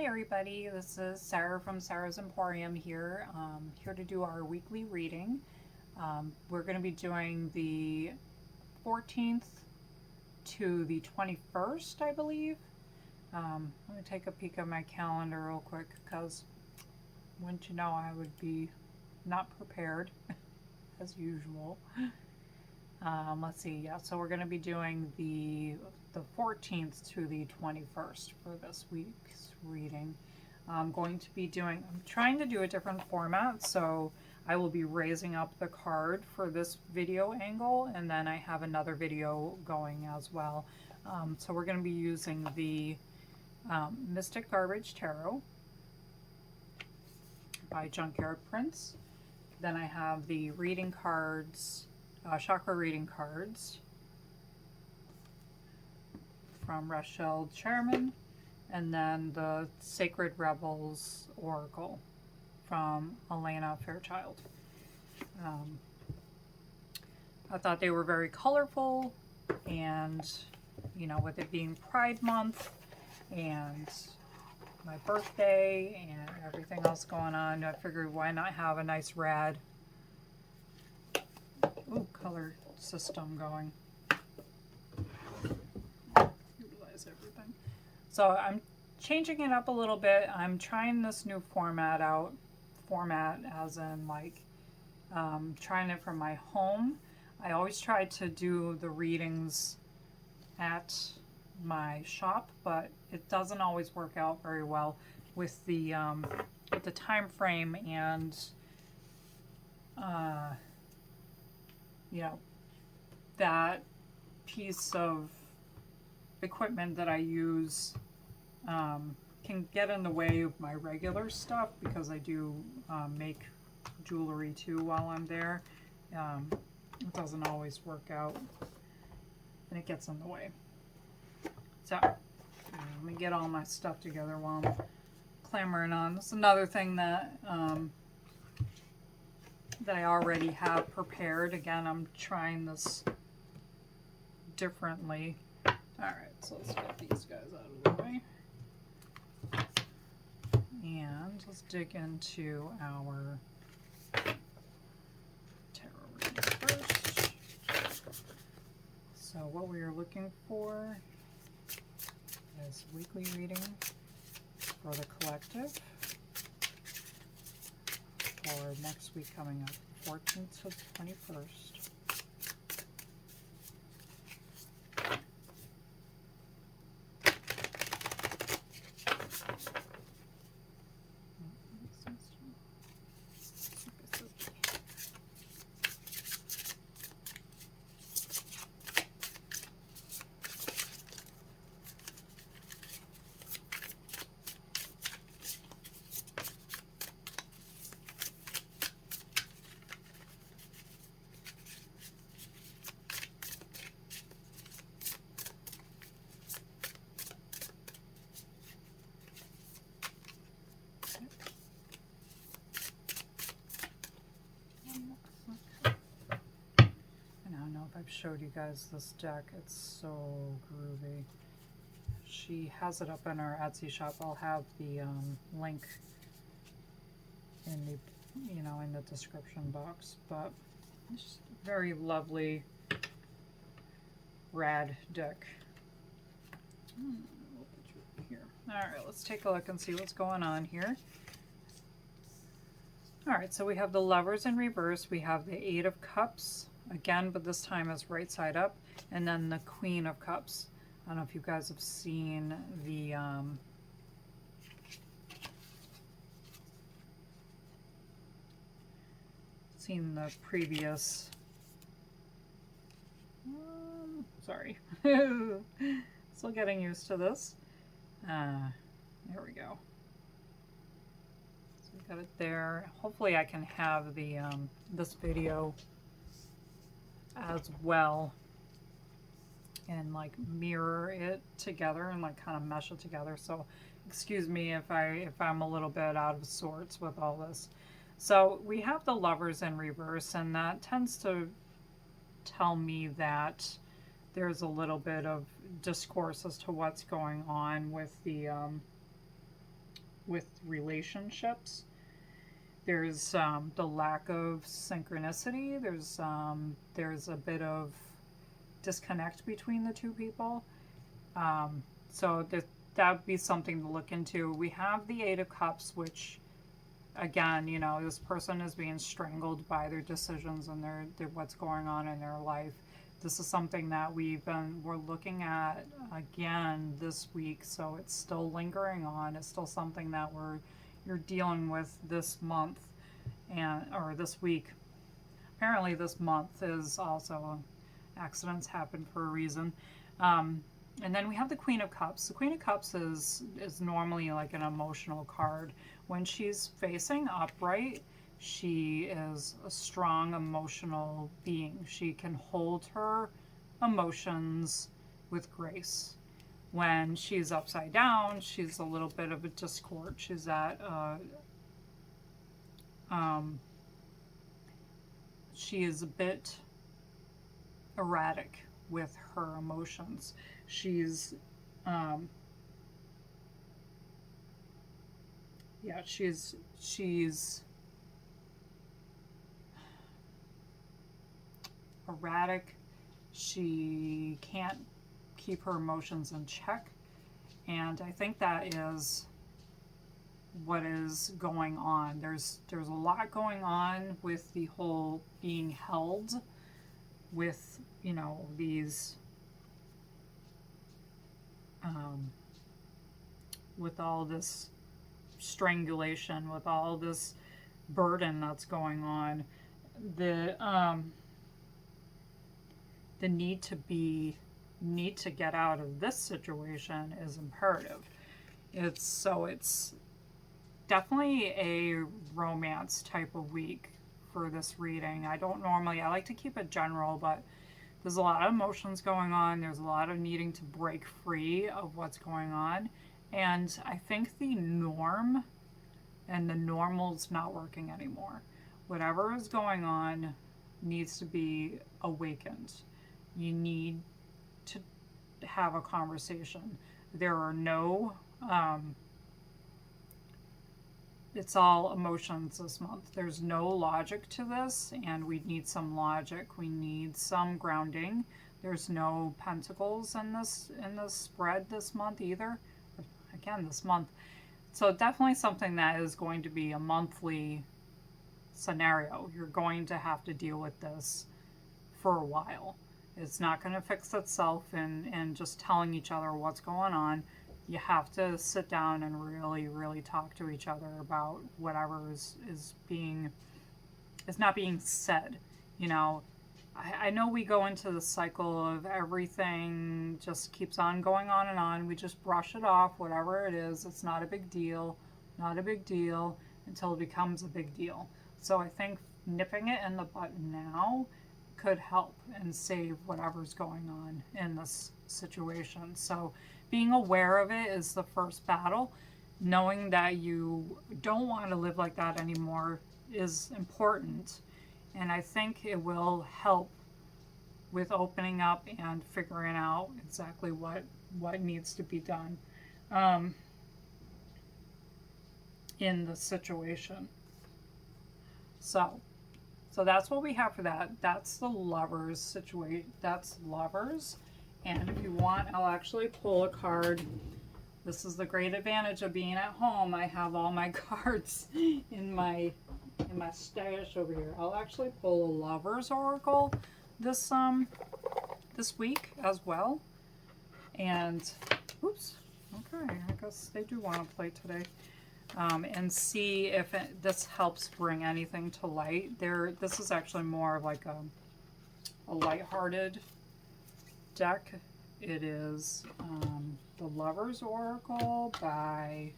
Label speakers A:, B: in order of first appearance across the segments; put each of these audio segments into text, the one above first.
A: Hi everybody, this is Sarah from Sarah's Emporium here, here to do our weekly reading. We're going to be doing the 14th to the 21st, I believe. Let me take a peek at my calendar real quick because, wouldn't you know, I would be not prepared as usual. Let's see, yeah, so we're going to be doing the 14th to the 21st for this week's reading. I'm trying to do a different format, so I will be raising up the card for this video angle, and then I have another video going as well. So we're going to be using the Mystic Garbage Tarot by Junkyard Prints. Then I have the reading cards, Chakra reading cards from Rachelle Charman, and then the Sacred Rebels Oracle from Alana Fairchild. I thought they were very colorful, and you know, with it being Pride Month and my birthday and everything else going on, I figured why not have a nice rad color system going. Utilize everything. So I'm changing it up a little bit. I'm trying this new format out. Format as in like trying it from my home. I always try to do the readings at my shop, but it doesn't always work out very well with the time frame and you know, that piece of equipment that I use can get in the way of my regular stuff because I do make jewelry too while I'm there. It doesn't always work out and it gets in the way. So let me get all my stuff together while I'm clamoring on. This is another thing that that I already have prepared. Again, I'm trying this differently. Alright, so let's get these guys out of the way. And let's dig into our tarot reading first. So what we are looking for is weekly reading for the collective for next week coming up, 14th to the 21st. I've showed you guys this deck. It's so groovy. She has it up in our Etsy shop. I'll have the link in the in the description box. But it's very lovely rad deck. We'll put you here. All right, let's take a look and see what's going on here. All right, so we have the Lovers in reverse. We have the Eight of Cups. Again, but this time is right side up, and then the Queen of Cups. I don't know if you guys have seen the previous. Sorry, still getting used to this. There we go. So we got it there. Hopefully, I can have the this video as well and like mirror it together and like kind of mesh it together. So excuse me if I'm a little bit out of sorts with all this. So we have the Lovers in reverse, and that tends to tell me that there's a little bit of discourse as to what's going on with the with relationships. There's the lack of synchronicity. There's a bit of disconnect between the two people. So that would be something to look into. We have the Eight of Cups, which, again, you know, this person is being strangled by their decisions and their what's going on in their life. This is something that we're looking at again this week, so it's still lingering on. It's still something that you're dealing with this month or this week. Apparently this month is also accidents happen for a reason. And then we have the Queen of Cups. The Queen of Cups is normally like an emotional card. When she's facing upright, she is a strong emotional being. She can hold her emotions with grace. When she's upside down, she's a little bit of a discord. She's at she is a bit erratic with her emotions. She's she's erratic. She can't keep her emotions in check, and I think that is what is going on. There's a lot going on with the whole being held with, you know, these with all this strangulation, with all this burden that's going on. The need to get out of this situation is imperative. It's definitely a romance type of week for this reading. I like to keep it general, but there's a lot of emotions going on. There's a lot of needing to break free of what's going on. And I think the norm and the normal's not working anymore. Whatever is going on needs to be awakened. You need to have a conversation. There are no, it's all emotions this month. There's no logic to this, and we need some logic. We need some grounding. There's no pentacles in this spread this month either. Again, this month. So definitely something that is going to be a monthly scenario. You're going to have to deal with this for a while. It's not going to fix itself in just telling each other what's going on. You have to sit down and really, really talk to each other about whatever is not being said. You know, I know we go into the cycle of everything just keeps on going on and on. We just brush it off, whatever it is. It's not a big deal, not a big deal, until it becomes a big deal. So I think nipping it in the bud now could help and save whatever's going on in this situation. So being aware of it is the first battle. Knowing that you don't want to live like that anymore is important. And I think it will help with opening up and figuring out exactly what needs to be done in the situation. So that's what we have for that. That's the lovers situation. That's lovers. And if you want, I'll actually pull a card. This is the great advantage of being at home. I have all my cards in my stash over here. I'll actually pull a lovers oracle this week as well. And oops, okay, I guess they do want to play today. And see if this helps bring anything to light. This is actually more of like a lighthearted deck. It is the Lover's Oracle by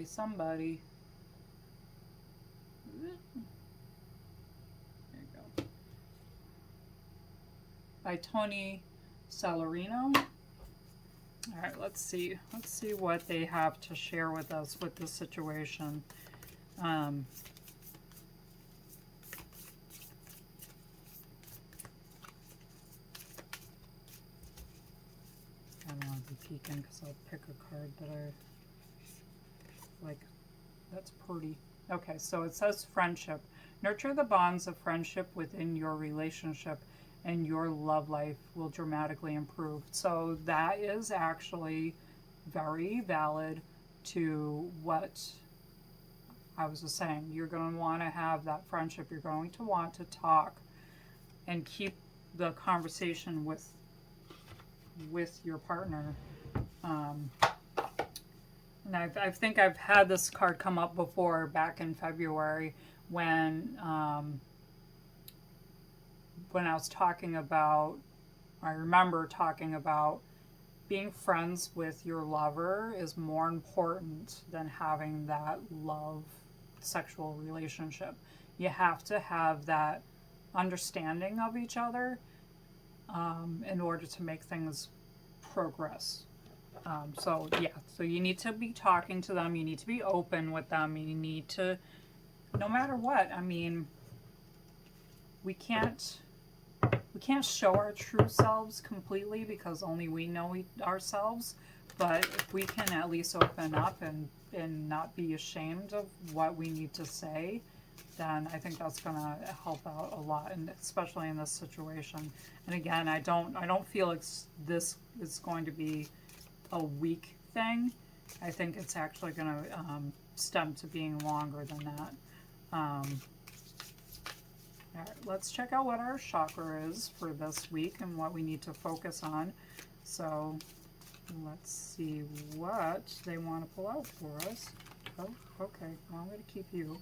A: somebody. There you go. By Tony Salarino. All right, let's see what they have to share with us with this situation. I don't want to be peeking because I'll pick a card that I like, that's pretty. Okay, so it says friendship. Nurture the bonds of friendship within your relationship, and your love life will dramatically improve. So that is actually very valid to what I was just saying. You're going to want to have that friendship. You're going to want to talk and keep the conversation with your partner. And I think I've had this card come up before back in February when I was talking about, I remember talking about being friends with your lover is more important than having that love sexual relationship. You have to have that understanding of each other in order to make things progress. So you need to be talking to them. You need to be open with them. You need to, no matter what. I mean, we can't show our true selves completely because only we know ourselves. But if we can at least open up and not be ashamed of what we need to say, then I think that's going to help out a lot, and especially in this situation. And again, I don't feel this is going to be a week thing. I think it's actually going to stem to being longer than that. All right, let's check out what our chakra is for this week and what we need to focus on. So let's see what they want to pull out for us. Oh, okay. Well, I'm going to keep you.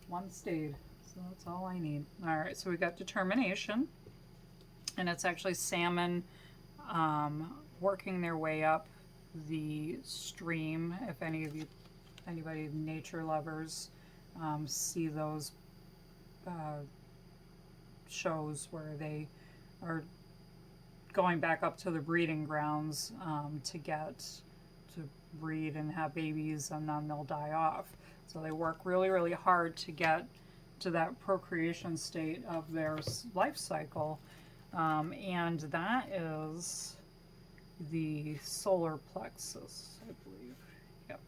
A: One stayed, so that's all I need. All right, so we got determination, and it's actually salmon working their way up the stream. If anybody nature lovers see those shows where they are going back up to the breeding grounds to breed and have babies, and then they'll die off. So they work really, really hard to get to that procreation state of their life cycle. And that is the solar plexus, I believe. Yep.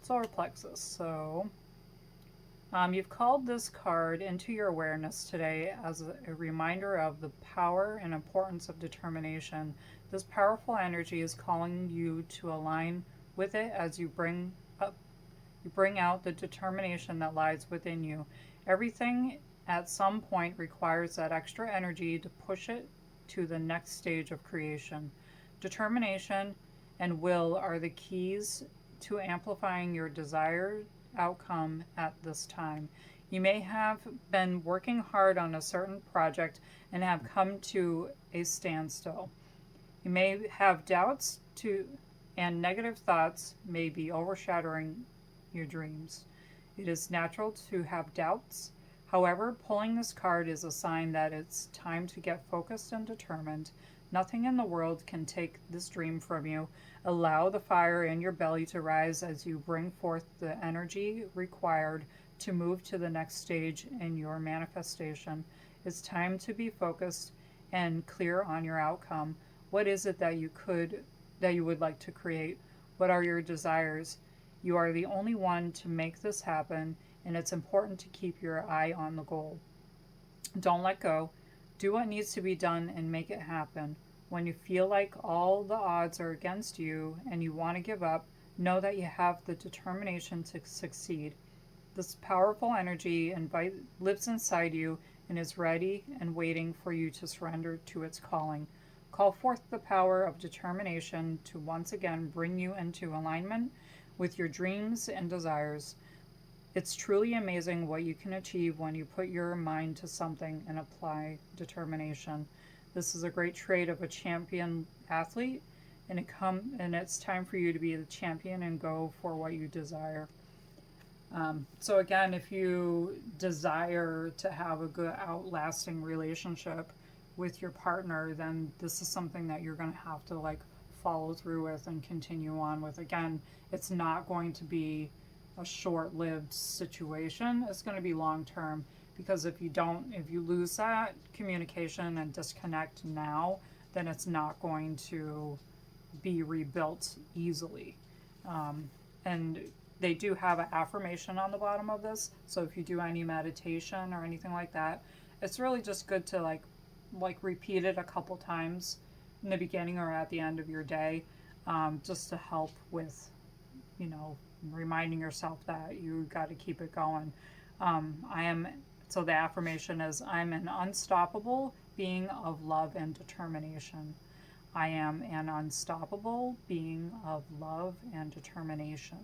A: Solar plexus. So you've called this card into your awareness today as a reminder of the power and importance of determination. This powerful energy is calling you to align with it as you bring out the determination that lies within you. Everything at some point requires that extra energy to push it to the next stage of creation. Determination and will are the keys to amplifying your desired outcome at this time. You may have been working hard on a certain project and have come to a standstill. You may have doubts and negative thoughts may be overshadowing your dreams. It is natural to have doubts. However, pulling this card is a sign that it's time to get focused and determined. Nothing in the world can take this dream from you. Allow the fire in your belly to rise as you bring forth the energy required to move to the next stage in your manifestation. It's time to be focused and clear on your outcome. What is it that you would like to create? What are your desires? You are the only one to make this happen, and it's important to keep your eye on the goal. Don't let go. Do what needs to be done and make it happen. When you feel like all the odds are against you and you want to give up, know that you have the determination to succeed. This powerful energy lives inside you and is ready and waiting for you to surrender to its calling. Call forth the power of determination to once again bring you into alignment with your dreams and desires. It's truly amazing what you can achieve when you put your mind to something and apply determination. This is a great trait of a champion athlete, and it's time for you to be the champion and go for what you desire. So again, if you desire to have a good outlasting relationship with your partner, then this is something that you're going to have to follow through with and continue on with. Again, it's not going to be a short-lived situation. It's going to be long-term, because if you lose that communication and disconnect now, then it's not going to be rebuilt easily. And they do have an affirmation on the bottom of this, so if you do any meditation or anything like that, it's really just good to like repeat it a couple times in the beginning or at the end of your day, just to help with, you know, reminding yourself that you got to keep it going. So the affirmation is, I'm an unstoppable being of love and determination. I am an unstoppable being of love and determination.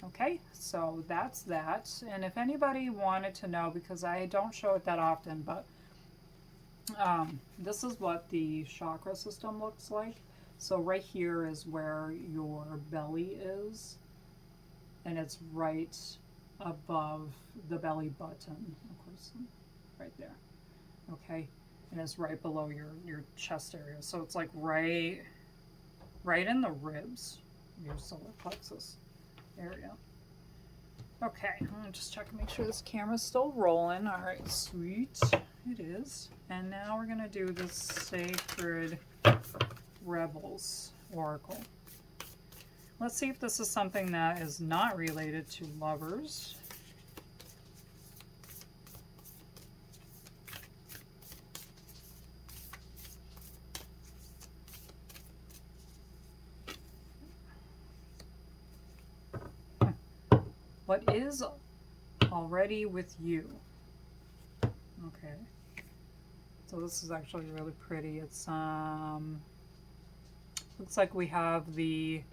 A: Okay, so that's that. And if anybody wanted to know, because I don't show it that often, but this is what the chakra system looks like. So right here is where your belly is, and it's right above the belly button, of course, right there. Okay, and it's right below your chest area. So it's like right in the ribs, your solar plexus area. Okay, I'm gonna just check and make sure this camera's still rolling. All right, sweet, it is. And now we're gonna do the Sacred Rebels Oracle. Let's see if this is something that is not related to lovers. What is already with you? Okay. So this is actually really pretty. It's looks like we have the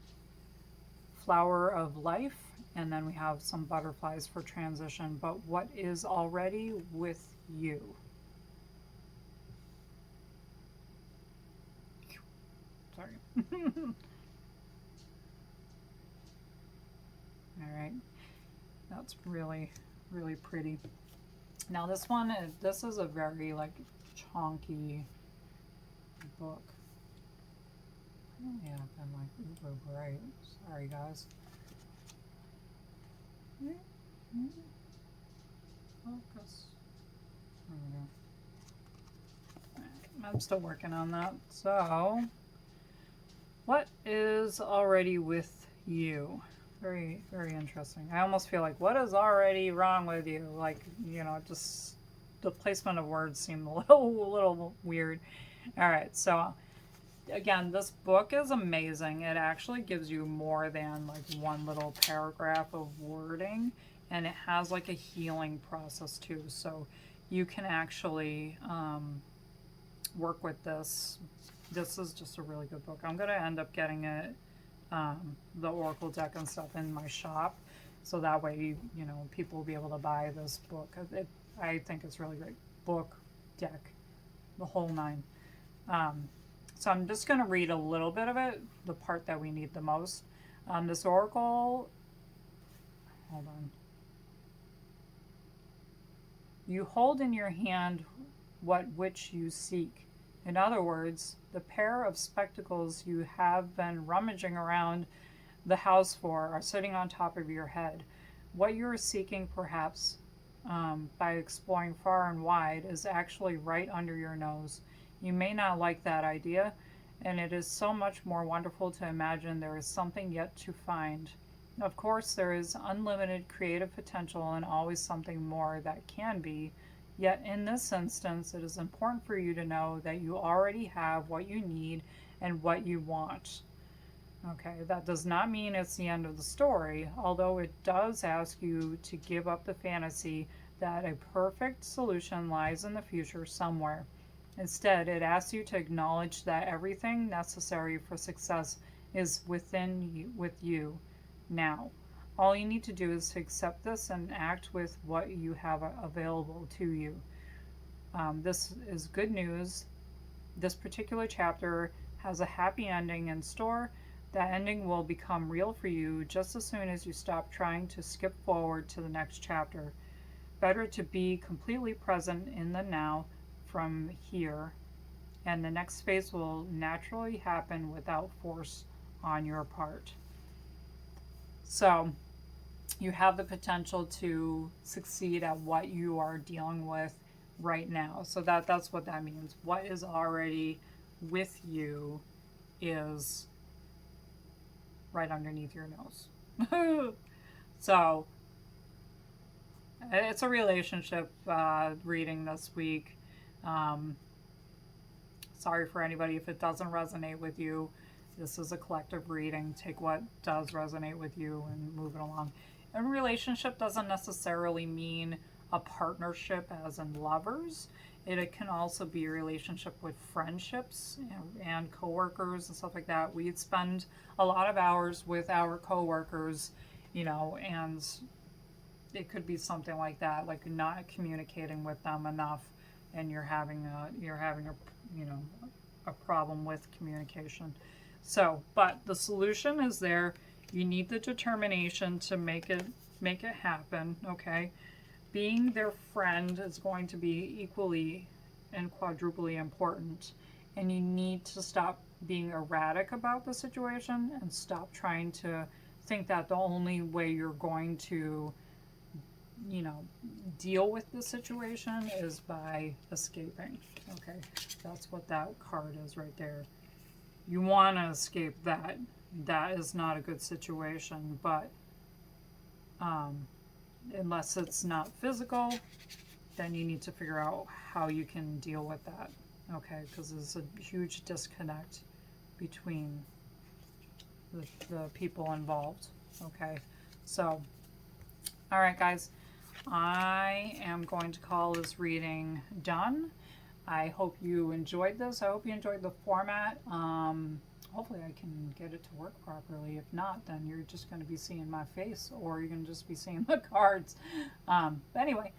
A: flower of life, and then we have some butterflies for transition. But what is already with you? Sorry. All right. That's really, really pretty. Now this one, this is a very like chunky book. Yeah, I'm like uber bright. Sorry guys. Focus. There we go. I'm still working on that. So, what is already with you? Very, very interesting. I almost feel like, what is already wrong with you? Like, you know, just the placement of words seemed a little weird. All right, so again, this book is amazing. It actually gives you more than like one little paragraph of wording, and it has like a healing process too. So you can actually work with this. This is just a really good book. I'm going to end up getting it, the Oracle deck and stuff in my shop, so that way, you know, people will be able to buy this book. I think it's really great. Book, deck, the whole nine. So I'm just going to read a little bit of it, the part that we need the most. This Oracle, hold on. You hold in your hand which you seek. In other words, the pair of spectacles you have been rummaging around the house for are sitting on top of your head. What you are seeking, perhaps, by exploring far and wide, is actually right under your nose. You may not like that idea, and it is so much more wonderful to imagine there is something yet to find. Of course, there is unlimited creative potential and always something more that can be. Yet in this instance, it is important for you to know that you already have what you need and what you want. Okay, that does not mean it's the end of the story, although it does ask you to give up the fantasy that a perfect solution lies in the future somewhere. Instead, it asks you to acknowledge that everything necessary for success is with you now. All you need to do is to accept this and act with what you have available to you. This is good news. This particular chapter has a happy ending in store. That ending will become real for you just as soon as you stop trying to skip forward to the next chapter. Better to be completely present in the now from here, and the next phase will naturally happen without force on your part. So, you have the potential to succeed at what you are dealing with right now. So that's what that means. What is already with you is right underneath your nose. So it's a relationship reading this week. Sorry for anybody if it doesn't resonate with you. This is a collective reading. Take what does resonate with you and move it along. And relationship doesn't necessarily mean a partnership as in lovers. It can also be a relationship with friendships and coworkers and stuff like that. We'd spend a lot of hours with our coworkers, you know, and it could be something like that, like not communicating with them enough, and you're having a you know, a problem with communication. So, but the solution is there. You need the determination to make it happen, okay? Being their friend is going to be equally and quadruply important, and you need to stop being erratic about the situation and stop trying to think that the only way you're going to, you know, deal with the situation is by escaping. Okay, that's what that card is right there. You want to escape that. That is not a good situation, but unless it's not physical, then you need to figure out how you can deal with that. Okay, because there's a huge disconnect between the people involved. Okay, so all right, guys, I am going to call this reading done. I hope you enjoyed this. I hope you enjoyed the format. Hopefully I can get it to work properly. If not, then you're just going to be seeing my face, or you're going to just be seeing the cards. But anyway,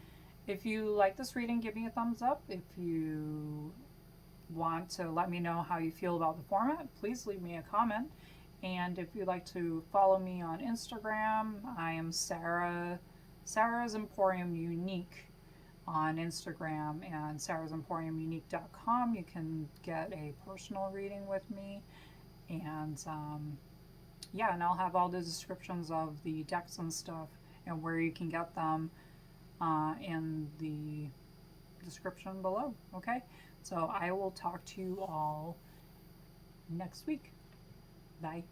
A: if you like this reading, give me a thumbs up. If you want to let me know how you feel about the format, please leave me a comment. And if you'd like to follow me on Instagram, I am Sarah's Emporium Unique on Instagram, and sarahsemporiumunique.com. You can get a personal reading with me, and yeah, and I'll have all the descriptions of the decks and stuff and where you can get them in the description below. Okay, so I will talk to you all next week. Bye.